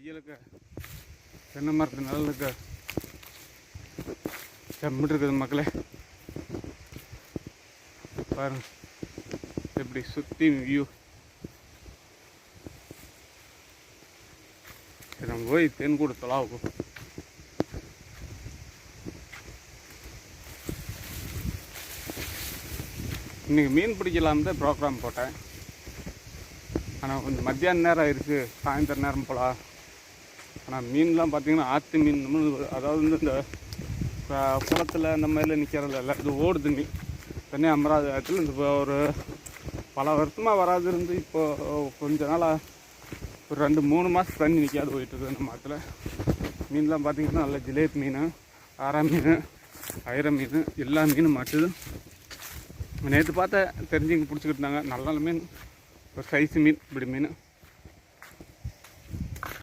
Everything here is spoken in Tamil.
வெயிலுக்கு தென்னை மரத்து நிழலுக்கு செம்மிட்டு இருக்குது மக்களே. பாருங்க எப்படி சுற்றி வியூ. சரி நம்ம போய் தேன் கூட தொலாவுக்கும். இன்றைக்கி மீன் பிடிக்கலாம் தான் ப்ரோக்ராம் போட்டேன். ஆனால் கொஞ்சம் மத்தியான நேரம் ஆயிடுச்சு, சாயந்தரம் நேரம் போகலாம். ஆனால் மீன்லாம் பார்த்திங்கன்னா ஆற்று மீன், அதாவது வந்து இந்த குளத்தில் அந்த மாதிரிலாம் நிற்கிறதில்ல, இல்லை இது ஓடு தண்ணி அமராது ஆற்றுல இந்த ஒரு பல வருஷமாக வராது இருந்து இப்போது கொஞ்ச நாளாக ஒரு 2-3 மாதம் தண்ணி நிற்காது போயிட்டுருக்குது நம்ம ஆற்றுல. மீன்லாம் பார்த்திங்கன்னா நல்ல ஜிலேபி மீன், ஆரா மீன், ஐர மீன், எல்லா மீனும் மாட்டுது. நேற்று பார்த்தா தெரிஞ்சுங்க பிடிச்சிக்கிட்டு இருந்தாங்க. நல்ல மீன், ஒரு சைஸு மீன், இப்படி மீன்